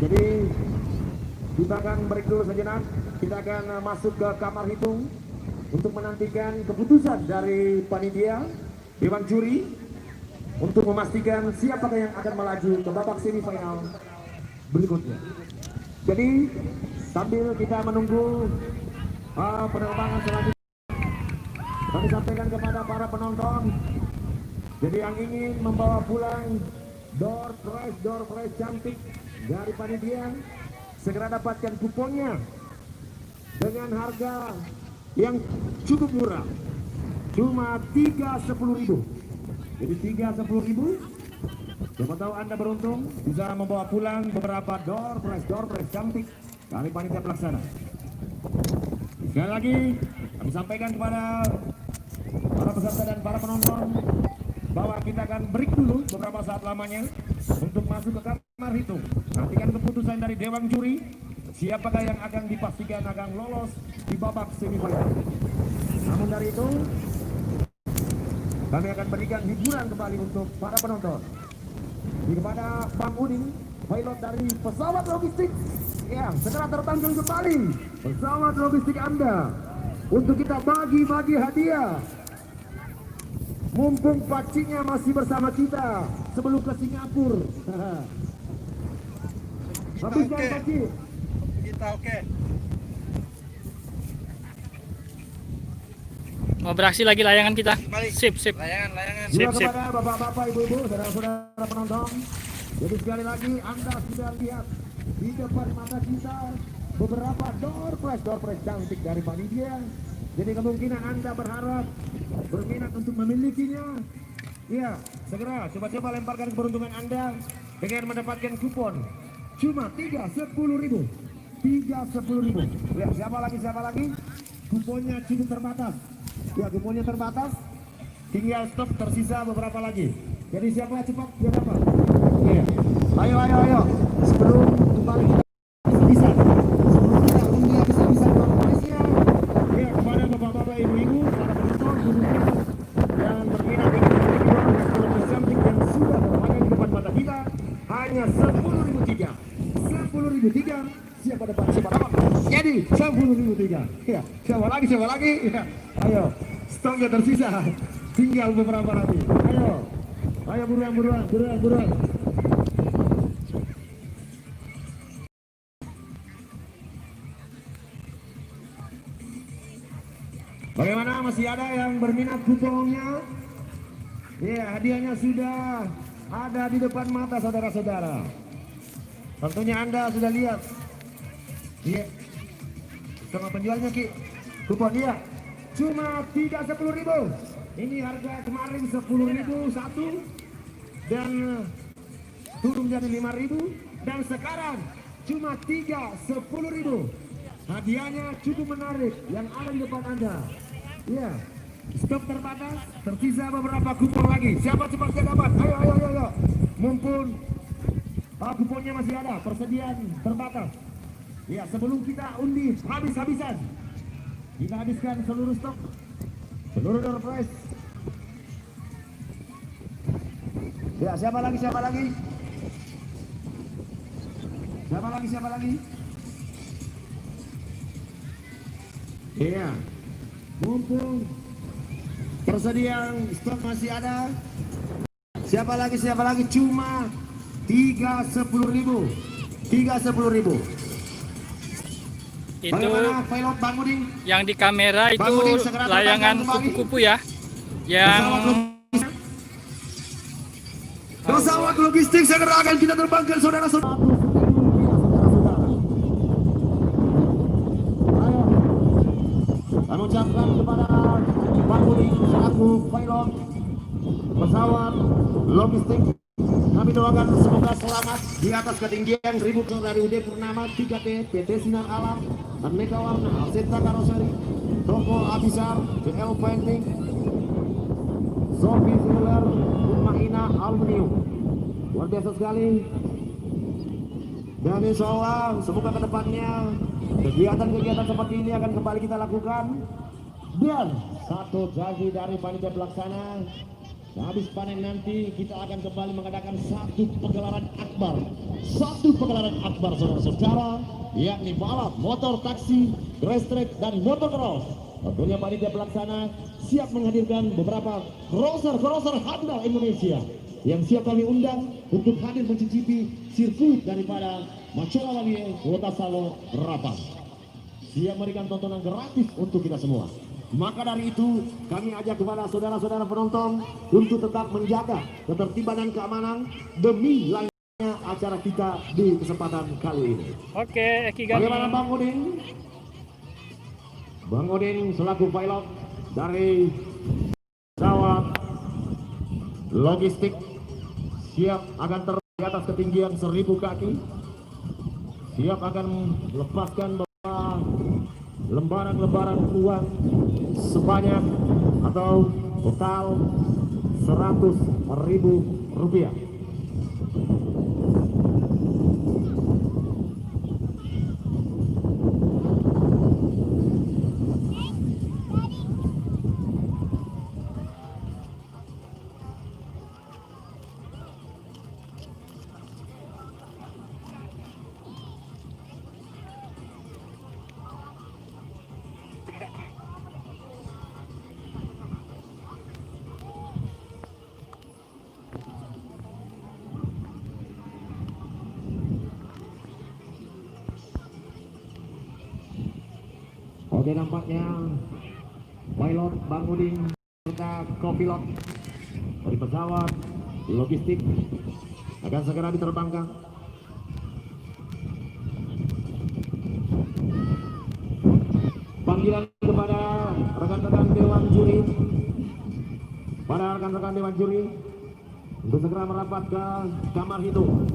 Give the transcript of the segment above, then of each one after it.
Jadi kita akan break dulu sejenak. Kita akan masuk ke kamar hitung untuk menantikan keputusan dari panitia dewan juri untuk memastikan siapakah yang akan melaju ke babak semifinal berikutnya. Jadi sambil kita menunggu penerbangan selanjutnya, kami sampaikan kepada para penonton. Jadi yang ingin membawa pulang door prize cantik dari panitia, segera dapatkan kuponnya dengan harga yang cukup murah, cuma 310.000. Jadi 310.000. Siapa tahu Anda beruntung bisa membawa pulang beberapa door prize cantik dari panitia pelaksana. Sekali lagi kami sampaikan kepada para peserta dan para penonton bahwa kita akan break dulu beberapa saat lamanya untuk masuk ke kamar hitung. Nantikan keputusan dari dewan juri siapakah yang akan dipastikan akan lolos di babak semifinal. Namun dari itu kami akan berikan hiburan kembali untuk para penonton. Kepada Bang Udin, pilot dari pesawat logistik, yang segera tertanggung kembali pesawat logistik Anda untuk kita bagi-bagi hadiah. Mumpung pacinya masih bersama kita sebelum ke Singapura. Habiskan paci. Kita oke. Mau beraksi lagi layangan kita. Sip. Layangan. Sip. Kepada bapak-bapak, ibu-ibu, saudara-saudara penonton. Jadi sekali lagi Anda sudah lihat di depan mata kita beberapa door prize cantik dari panitia. Jadi kemungkinan Anda berminat untuk memilikinya. Ya, segera coba-coba lemparkan keberuntungan Anda dengan mendapatkan kupon cuma 310.000. 310.000. Ya, siapa lagi? Kuponnya cukup terbatas. Ya, kuponnya terbatas. Tinggal stok, tersisa beberapa lagi. Jadi siapa cepat dia dapat. Ya. Ayo. Sebelum kembali kita bisa. Sebelum kita undi bisa konferensinya. Ya, kepada bapak-bapak, ibu-ibu, para penonton, guru-guru yang berminat dengan memiliki cantik yang sudah terpakai di depan mata kita, hanya 10.003. 10.003. Siapa dapat? Jadi 10.003. Ya, siapa lagi? Ya. Ayo, stoknya tersisa. Tinggal beberapa lagi. Ayo buruan. Bagaimana, masih ada yang berminat kuponnya? Ya, hadiahnya sudah ada di depan mata saudara-saudara. Tentunya Anda sudah lihat. Iya. Sama penjualnya Ki. Kupon dia cuma 310.000. Ini harga kemarin 10.000 satu dan turun jadi 5.000 dan sekarang cuma 310.000. Hadiahnya cukup menarik yang ada di depan Anda. Ya. Stok terbatas, tersisa beberapa kupon lagi. Siapa cepat dia dapat? Ayo. Mumpun kuponnya masih ada, persediaan terbatas. Ya, sebelum kita undi habis-habisan, kita habiskan seluruh stok, seluruh door prize. Ya, siapa lagi? Siapa lagi? Iya, mumpung persediaan stok masih ada. Siapa lagi? Cuma 310.000. 310.000. Itu pilot Bang Udin? yang di kamera itu Udin, layangan kupu-kupu ya. Yang pesawat logistik segera akan kita terbangkan saudara-saudara. Kami ucapkan kepada Bang Udin selaku pilot pesawat logistik, kami doakan semoga selamat di atas ketinggian 1000 km dari UD Purnama 3T PT Sinar Alam, Aneka Warna, Alseta Karoseri, Toko Abisar, JL Painting, Sofi Ziller, Mahina Aluminium. Luar biasa sekali. Dan insya Allah semoga kedepannya kegiatan-kegiatan seperti ini akan kembali kita lakukan. Dan satu janji dari panitia pelaksana, habis panen nanti kita akan kembali mengadakan satu pegelaran akbar. Satu pegelaran akbar saudara-saudara, yakni balap, motor taksi, race track, dan motocross. Tentunya panitia pelaksana siap menghadirkan beberapa crosser handal Indonesia yang siap kami undang untuk hadir mencicipi sirkuit daripada Macolawali Kota Salo Rapang. Siap memberikan tontonan gratis untuk kita semua. Maka dari itu kami ajak kepada saudara-saudara penonton untuk tetap menjaga ketertiban dan keamanan demi lancarnya acara kita di kesempatan kali ini. Oke, Eki Gani. Bagaimana Bang Udin? Bang Udin selaku pilot dari pesawat logistik siap akan terbang di atas ketinggian 1000 kaki. Siap akan melepaskan lembaran-lembaran uang sebanyak atau total 100.000 rupiah. Oke, nampaknya pilot Bang Udin serta kopilot dari pesawat logistik akan segera diterbangkan. Panggilan kepada rekan-rekan dewan juri, pada rekan-rekan dewan juri untuk segera merapat ke kamar hitung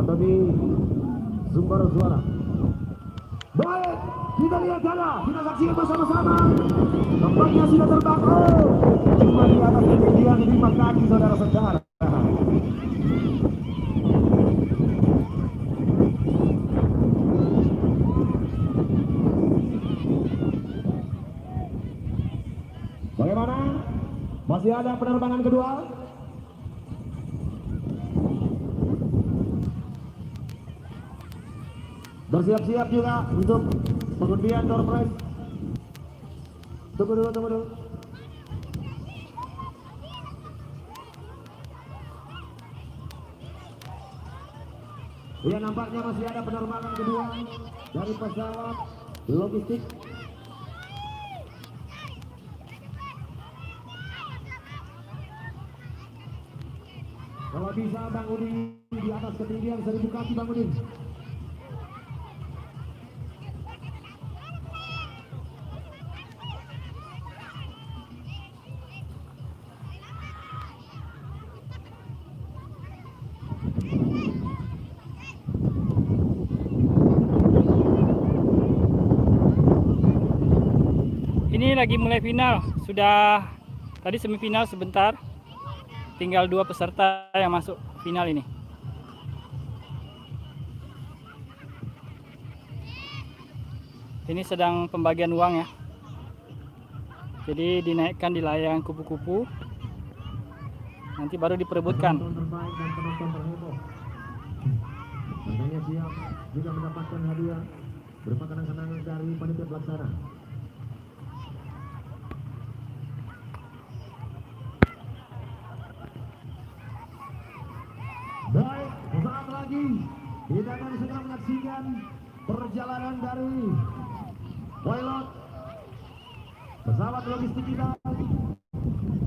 atau di sumber suara. Baik, kita lihat sana, kita saksikan bersama-sama. Nampaknya sudah terbang. Cuma di atas ketinggian 5 kaki saudara-saudara. Bagaimana? Masih ada penerbangan kedua? Bersiap-siap juga untuk pengundian door prize. Tunggu dulu. Ya, nampaknya masih ada penerbangan kedua dari pesawat logistik. Kalau bisa Bang Udin di atas ketinggian 1000 kaki Bang Udin. Ini lagi mulai final, sudah tadi semifinal sebentar, tinggal 2 peserta yang masuk final ini. Ini sedang pembagian uang ya, jadi dinaikkan di layangan kupu-kupu, nanti baru diperebutkan. Terbaik dan penonton terheboh. Tentunya siap juga mendapatkan hadiah berupa kenang-kenangan dari panitia pelaksana. Baik, sesaat lagi kita akan segera menyaksikan perjalanan dari pilot pesawat logistik kita,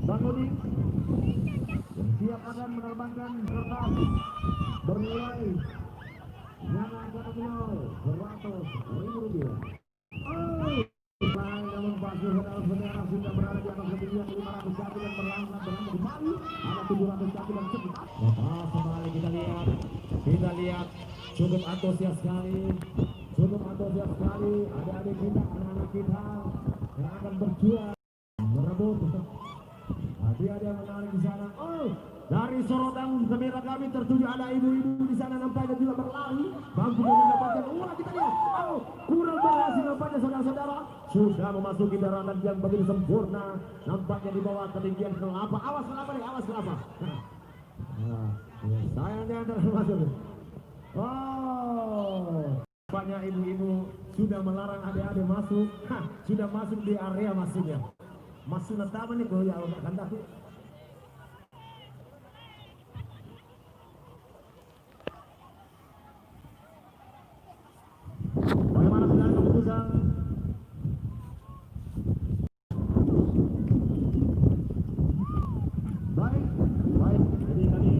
Bang Udin, yang siap akan menerbangkan kertas bernilai yang akan beliau 100.000 rupiah. Namun pasti saudara-saudara sudah berada di atas ketinggian 500 kaki dan berangkat kembali ada 700 kaki dan sekitar. Kembali kita lihat cukup antusias sekali, adik-adik kita, anak-anak kita yang akan berjuang merebut hadiah yang menarik di sana. Dari sorotan kamera kami tertuju ada ibu-ibu di sana nampaknya juga berlari, mampu mendapatkan uang. Kita lihat, kurang berhasil nampaknya saudara-saudara. sudah memasuki daratan yang begitu sempurna. Nampaknya di bawah ketinggian kelapa. Awas kelapa nih, awas kelapa. Nah, sayangnya adalah masuk. Oh, nampaknya ibu-ibu sudah melarang adik-adik masuk. Hah, sudah masuk di area masuknya. Masuk taman nih kau ya, kan takut. Bagaimana dengan keputusan? Baik, baik. Jadi kami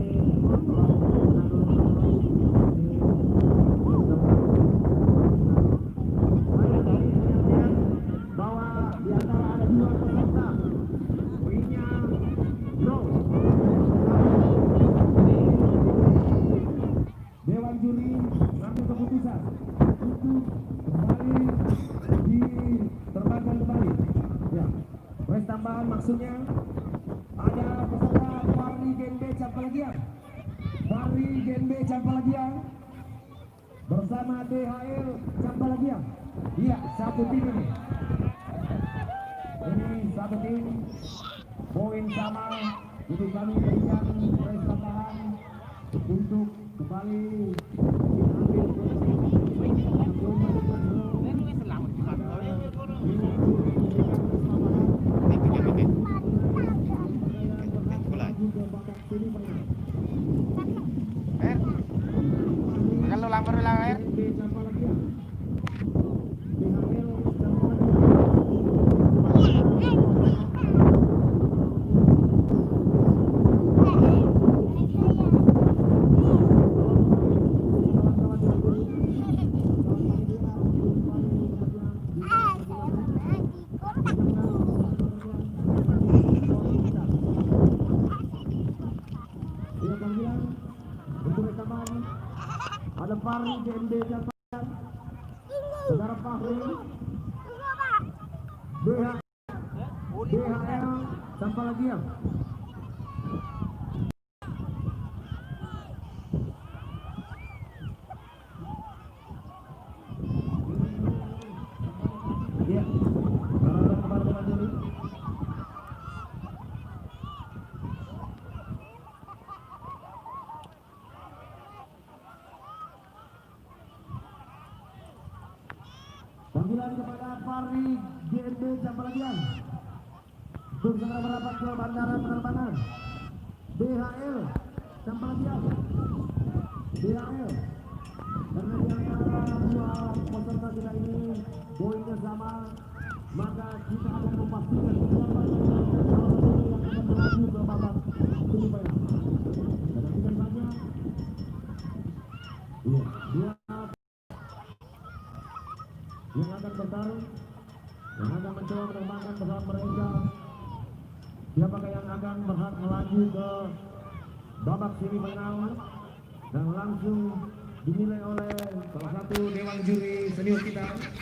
bahwa di antara ada dua peserta, poinnya draw. Dewan juri mengambil keputusan untuk kembali diterbangkan kembali. Ya, poin tambahan maksudnya ada peserta Fahri Genbe Campalagian. Fahri Genbe Campalagian bersama DHL Campalagian. Iya, satu tim ini. Ini satu tim, poin sama. Jadi kami berikan poin tambahan untuk kembali Kalau lamar ulang air. Ada Fahri GMD Campalagian, saudara Fahri, DHL Campalagian. Ya, kepada teman juri. Panggilan kepada Fahri GMD Campalagian untuk segera merapat ke bandara penerbangan. DHL Campalagian, DHL, karena di antara dua peserta kita ini poinnya sama, maka kita akan memastikan siapa salah satu yang akan melaju ke babak semifinal. Perhatikan saja. Iya, dia yang akan bertarung, yang akan mencoba menerbangkan pesawat mereka. Siapakah yang akan berhak melaju ke babak semifinal dan langsung dinilai oleh salah satu dewan juri senior kita,